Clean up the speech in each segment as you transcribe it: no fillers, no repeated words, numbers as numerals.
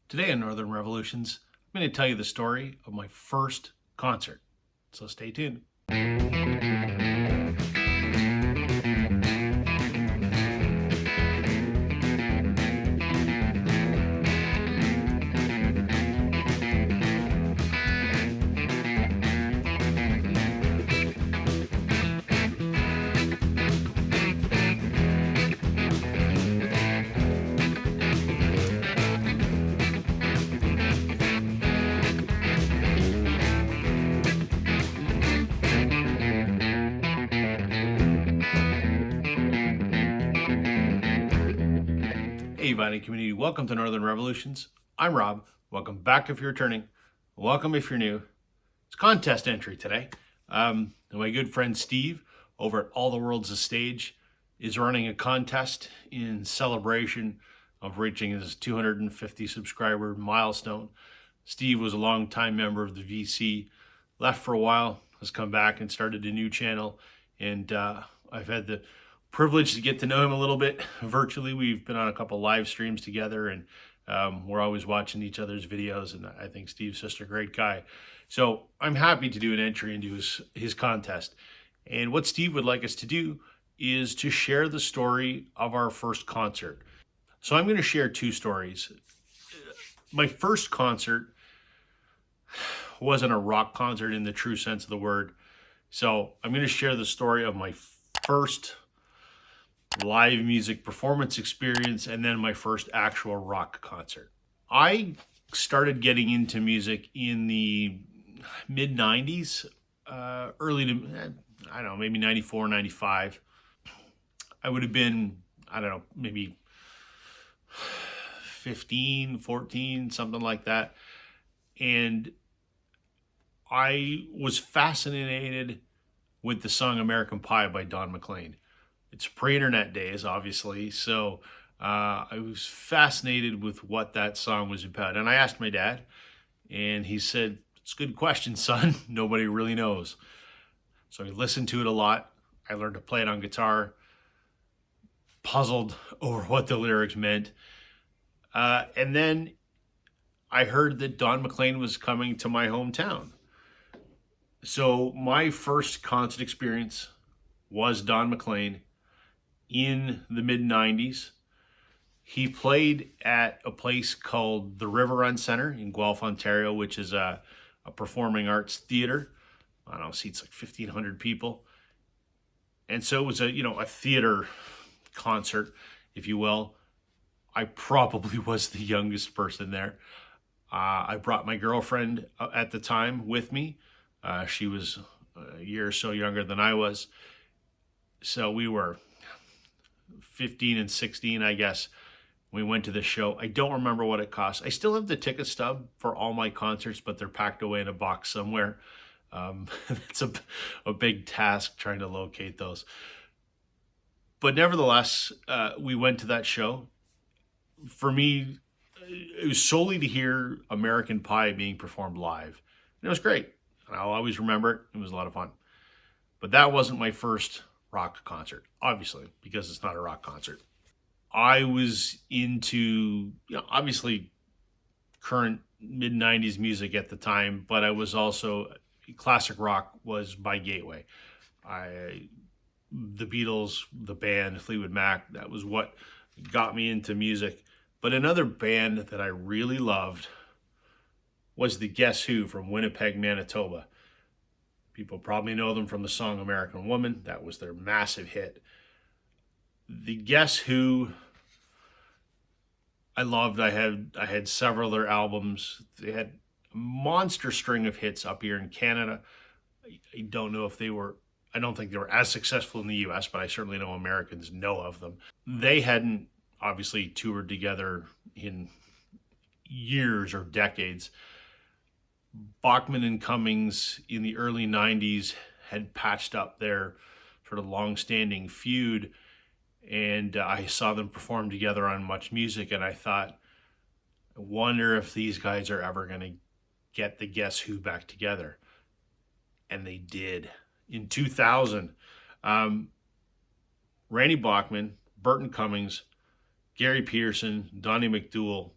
Today on Northern Revolutions, I'm going to tell you the story of my first concert. So stay tuned. Hey, Vining community, welcome to Northern Revolutions. I'm Rob. Welcome back if you're returning. Welcome if you're new. It's contest entry today. And my good friend Steve over at All the World's a Stage is running a contest in celebration of reaching his 250 subscriber milestone. Steve was a longtime member of the VC, left for a while, has come back and started a new channel. And I've had the privilege to get to know him a little bit virtually. We've been on a couple live streams together, and we're always watching each other's videos. And I think Steve's just a great guy. So I'm happy to do an entry into his contest. And what Steve would like us to do is to share the story of our first concert. So I'm going to share two stories. My first concert wasn't a rock concert in the true sense of the word. So I'm going to share the story of my first live music performance experience and then my first actual rock concert. I started getting into music in the mid 90s, early to, I don't know, maybe 94, 95. I would have been, I don't know, maybe 15, 14, something like that. And I was fascinated with the song American Pie by Don McLean. It's pre-internet days, obviously, so I was fascinated with what that song was about. And I asked my dad, and he said, "It's a good question, son. Nobody really knows." So I listened to it a lot. I learned to play it on guitar, puzzled over what the lyrics meant. And then I heard that Don McLean was coming to my hometown. So my first concert experience was Don McLean in the mid 90s. He played at a place called the River Run Center in Guelph, Ontario, which is a performing arts theater. I don't know, seats like 1,500 people. And so it was a theater concert, if you will. I probably was the youngest person there. I brought my girlfriend at the time with me. She was a year or so younger than I was. So we were 15 and 16, I guess. We went to the show. I don't remember what it cost. I still have the ticket stub for all my concerts, but they're packed away in a box somewhere. It's a big task trying to locate those. But nevertheless, we went to that show. For me, it was solely to hear American Pie being performed live. And it was great. And I'll always remember it. It was a lot of fun. But that wasn't my first rock concert, obviously, because it's not a rock concert. I was into, obviously current mid 90s music at the time, but I was also, classic rock was my gateway. The Beatles, the band, Fleetwood Mac, that was what got me into music. But another band that I really loved was the Guess Who from Winnipeg, Manitoba. People probably know them from the song American Woman. That was their massive hit. The Guess Who, I loved. I had several of their albums. They had a monster string of hits up here in Canada. I don't know if I don't think they were as successful in the US, but I certainly know Americans know of them. They hadn't obviously toured together in years or decades. Bachman and Cummings in the early 90s had patched up their sort of long-standing feud, and I saw them perform together on Much Music, and I thought, I wonder if these guys are ever going to get the Guess Who back together. And they did. In 2000, Randy Bachman, Burton Cummings, Gary Peterson, Donnie McDowell,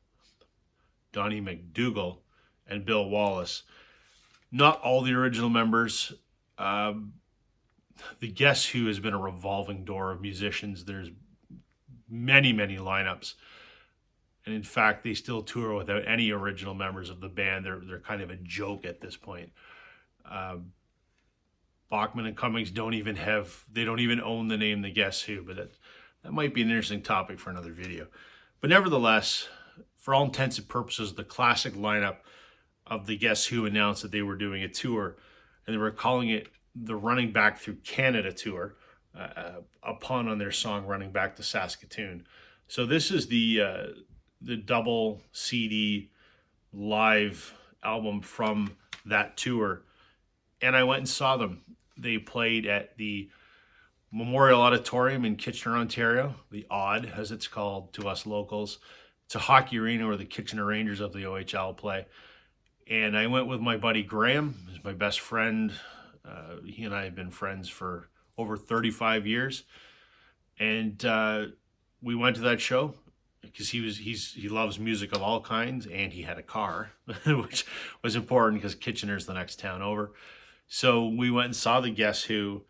Donnie McDougall, and Bill Wallace. Not all the original members. The Guess Who has been a revolving door of musicians. There's many, many lineups. And in fact, they still tour without any original members of the band. They're kind of a joke at this point. Bachman and Cummings don't even own the name The Guess Who, but that might be an interesting topic for another video. But nevertheless, for all intents and purposes, the classic lineup of The Guess Who announced that they were doing a tour, and they were calling it the Running Back Through Canada Tour, a pun on their song Running Back to Saskatoon. So this is the double CD live album from that tour, and I went and saw them. They played at the Memorial Auditorium in Kitchener, Ontario, the Odd, as it's called to us locals. It's a hockey arena where the Kitchener Rangers of the OHL play. And I went with my buddy Graham, who's my best friend. He and I have been friends for over 35 years. And we went to that show because he loves music of all kinds, and he had a car, which was important because Kitchener's the next town over. So we went and saw the Guess Who,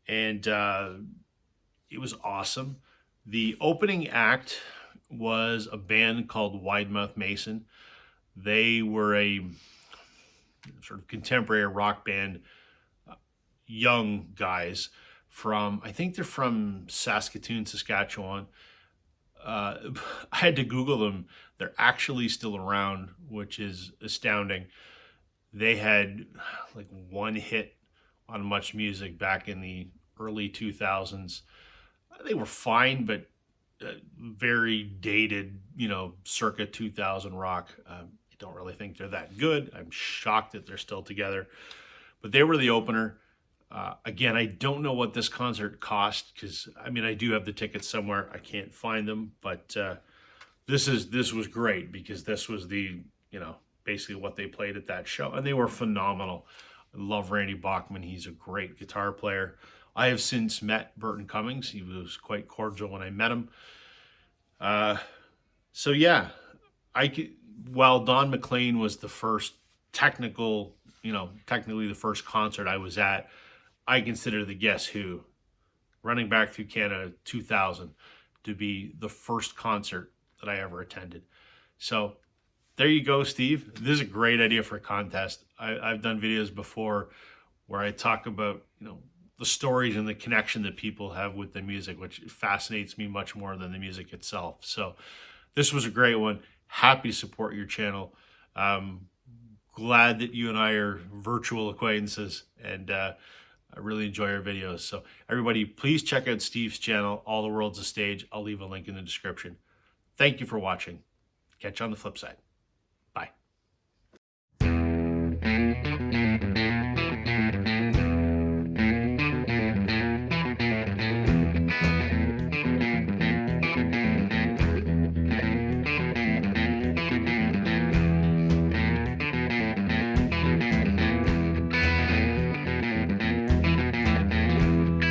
and it was awesome. The opening act was a band called Widemouth Mason. They were a sort of contemporary rock band, young guys from, I think they're from Saskatoon, Saskatchewan. I had to Google them. They're actually still around, which is astounding. They had like one hit on Much Music back in the early 2000s. They were fine, but very dated, circa 2000 rock. I don't really think they're that good. I'm shocked that they're still together. But they were the opener. Again, I don't know what this concert cost because, I do have the tickets somewhere. I can't find them. But this was great because this was the, basically what they played at that show. And they were phenomenal. I love Randy Bachman. He's a great guitar player. I have since met Burton Cummings. He was quite cordial when I met him. So yeah, while Don McLean was the first technically the first concert I was at, I consider the Guess Who, Running Back Through Canada 2000, to be the first concert that I ever attended. So there you go, Steve. This is a great idea for a contest. I've done videos before where I talk about, the stories and the connection that people have with the music, which fascinates me much more than the music itself. So this was a great one. Happy to support your channel. Glad that you and I are virtual acquaintances, and I really enjoy our videos. So everybody, please check out Steve's channel, All the World's a Stage. I'll leave a link in the description. Thank you for watching. Catch you on the flip side.